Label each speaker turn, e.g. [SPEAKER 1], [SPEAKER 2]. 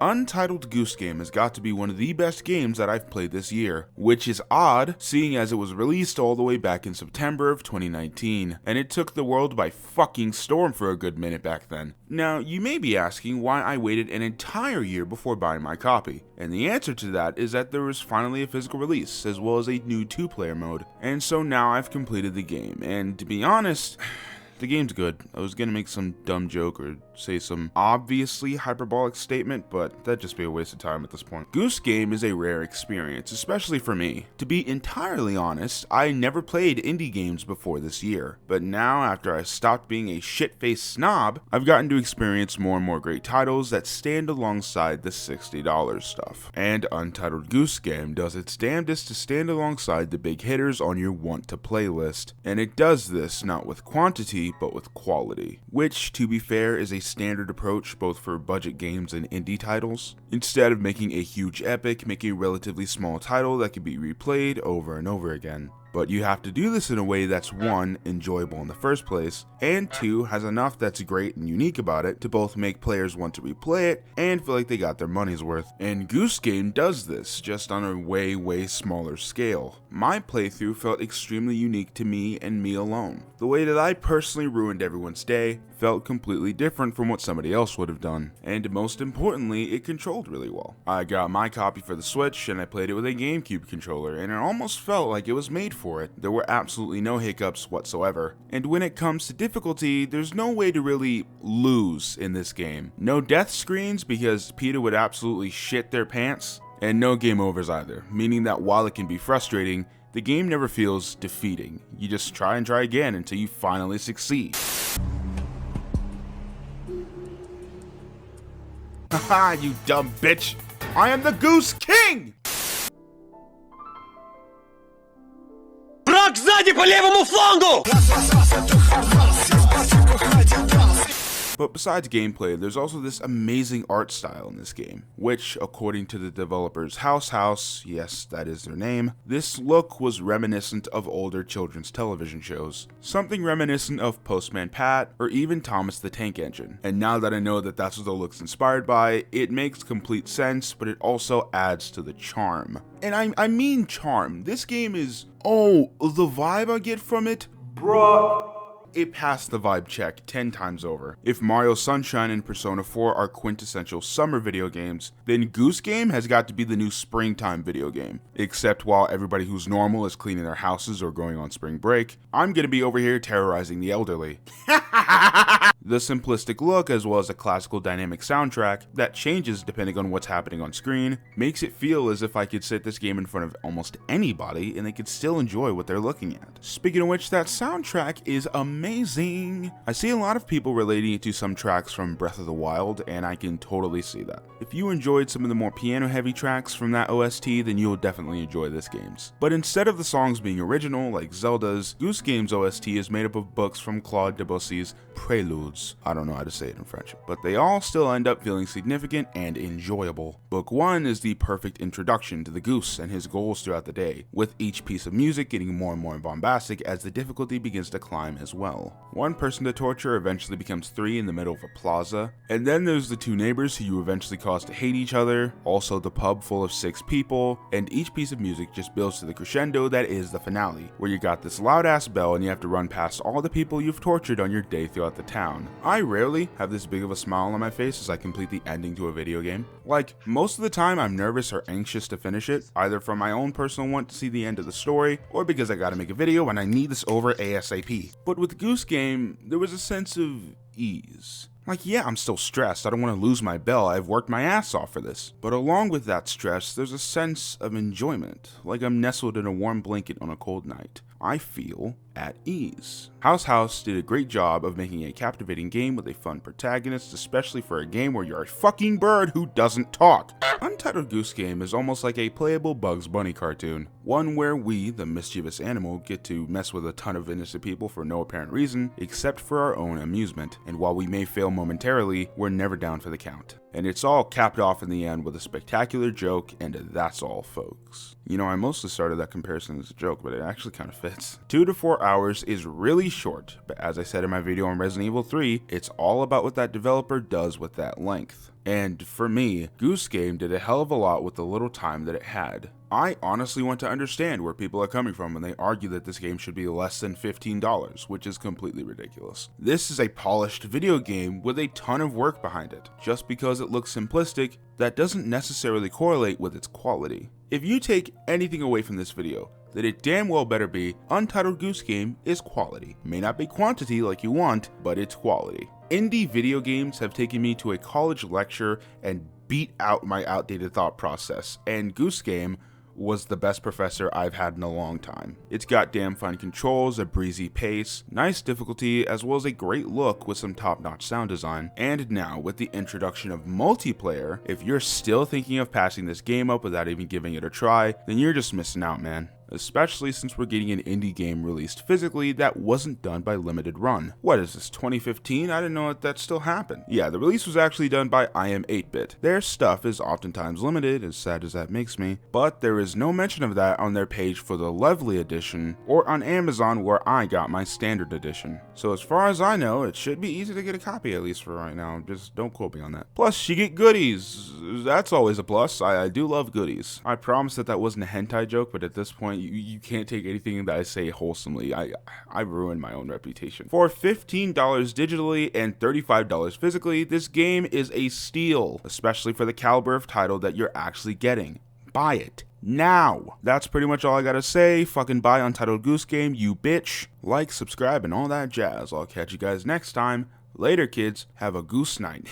[SPEAKER 1] Untitled Goose Game has got to be one of the best games that I've played this year, which is odd seeing as it was released all the way back in September of 2019, and it took the world by fucking storm for a good minute back then. Now, you may be asking why I waited an entire year before buying my copy, and the answer to that is that there was finally a physical release, as well as a new 2-player mode, and so now I've completed the game, and to be honest, the game's good. I was gonna make some dumb joke or say some obviously hyperbolic statement, but that'd just be a waste of time at this point. Goose Game is a rare experience, especially for me. To be entirely honest, I never played indie games before this year, but now after I stopped being a shit-faced snob, I've gotten to experience more and more great titles that stand alongside the $60 stuff. And Untitled Goose Game does its damnedest to stand alongside the big hitters on your want-to-play list, and it does this not with quantity, but with quality, which, to be fair, is a standard approach both for budget games and indie titles. Instead of making a huge epic, make a relatively small title that can be replayed over and over again. But you have to do this in a way that's 1, enjoyable in the first place, and 2, has enough that's great and unique about it to both make players want to replay it and feel like they got their money's worth. And Goose Game does this, just on a way smaller scale. My playthrough felt extremely unique to me and me alone. The way that I personally ruined everyone's day felt completely different from what somebody else would have done, and most importantly, it controlled really well. I got my copy for the Switch and I played it with a GameCube controller, and it almost felt like it was made for it. There were absolutely no hiccups whatsoever, and when it comes to difficulty, there's no way to really lose in this game. No death screens because PETA would absolutely shit their pants, and no game overs either, meaning that while it can be frustrating, the game never feels defeating. You just try and try again until you finally succeed. Haha, you dumb bitch! I am the Goose King!
[SPEAKER 2] Враг сзади по левому флангу!
[SPEAKER 1] But besides gameplay, there's also this amazing art style in this game, which, according to the developers House, yes, that is their name, this look was reminiscent of older children's television shows. Something reminiscent of Postman Pat, or even Thomas the Tank Engine. And now that I know that that's what the look's inspired by, it makes complete sense, but it also adds to the charm. And I mean charm. This game is, oh, the vibe I get from it? Bruh. It passed the vibe check 10 times over. If Mario Sunshine and Persona 4 are quintessential summer video games, then Goose Game has got to be the new springtime video game. Except while everybody who's normal is cleaning their houses or going on spring break, I'm gonna be over here terrorizing the elderly. The simplistic look, as well as a classical dynamic soundtrack that changes depending on what's happening on screen, makes it feel as if I could sit this game in front of almost anybody and they could still enjoy what they're looking at. Speaking of which, that soundtrack is amazing. I see a lot of people relating it to some tracks from Breath of the Wild, and I can totally see that. If you enjoyed some of the more piano-heavy tracks from that OST, then you'll definitely enjoy this game's. But instead of the songs being original, like Zelda's, Goose Game's OST is made up of books from Claude Debussy's Preludes. I don't know how to say it in French, but they all still end up feeling significant and enjoyable. Book 1 is the perfect introduction to the Goose and his goals throughout the day, with each piece of music getting more and more bombastic as the difficulty begins to climb as well. One person to torture eventually becomes 3 in the middle of a plaza, and then there's the 2 neighbors who you eventually cause to hate each other, also the pub full of 6 people, and each piece of music just builds to the crescendo that is the finale, where you got this loud ass bell and you have to run past all the people you've tortured on your day throughout the town. I rarely have this big of a smile on my face as I complete the ending to a video game. Like, most of the time I'm nervous or anxious to finish it, either from my own personal want to see the end of the story, or because I gotta make a video and I need this over ASAP. But with Goose Game, there was a sense of ease. Like, yeah, I'm still stressed, I don't want to lose my bell, I've worked my ass off for this. But along with that stress, there's a sense of enjoyment, like I'm nestled in a warm blanket on a cold night. I feel at ease. House did a great job of making a captivating game with a fun protagonist, especially for a game where you're a fucking bird who doesn't talk. Untitled Goose Game is almost like a playable Bugs Bunny cartoon, one where we, the mischievous animal, get to mess with a ton of innocent people for no apparent reason, except for our own amusement, and while we may fail momentarily, we're never down for the count. And it's all capped off in the end with a spectacular joke, and that's all, folks. You know, I mostly started that comparison as a joke, but it actually kind of fits. 2 to 4 hours is really short, but as I said in my video on Resident Evil 3, it's all about what that developer does with that length. And for me, Goose Game did a hell of a lot with the little time that it had. I honestly want to understand where people are coming from when they argue that this game should be less than $15, which is completely ridiculous. This is a polished video game with a ton of work behind it. Just because it looks simplistic, that doesn't necessarily correlate with its quality. If you take anything away from this video, then it damn well better be Untitled Goose Game is quality. May not be quantity like you want, but it's quality. Indie video games have taken me to a college lecture and beat out my outdated thought process, and Goose Game was the best professor I've had in a long time. It's got damn fine controls, a breezy pace, nice difficulty, as well as a great look with some top-notch sound design. And now, with the introduction of multiplayer, if you're still thinking of passing this game up without even giving it a try, then you're just missing out, man. Especially since we're getting an indie game released physically that wasn't done by Limited Run. What is this, 2015? I didn't know that still happened. Yeah, the release was actually done by I Am 8-Bit. Their stuff is oftentimes limited, as sad as that makes me, but there is no mention of that on their page for the Lovely Edition, or on Amazon where I got my standard edition. So as far as I know, it should be easy to get a copy, at least for right now. Just don't quote me on that. Plus, you get goodies. That's always a plus. I do love goodies. I promise that wasn't a hentai joke, but at this point, you can't take anything that I say wholesomely. I ruined my own reputation. For $15 digitally and $35 physically, this game is a steal, especially for the caliber of title that you're actually getting. Buy it now. That's pretty much all I gotta say. Fucking buy Untitled Goose Game, you bitch. Like, subscribe, and all that jazz. I'll catch you guys next time. Later, kids. Have a goose night.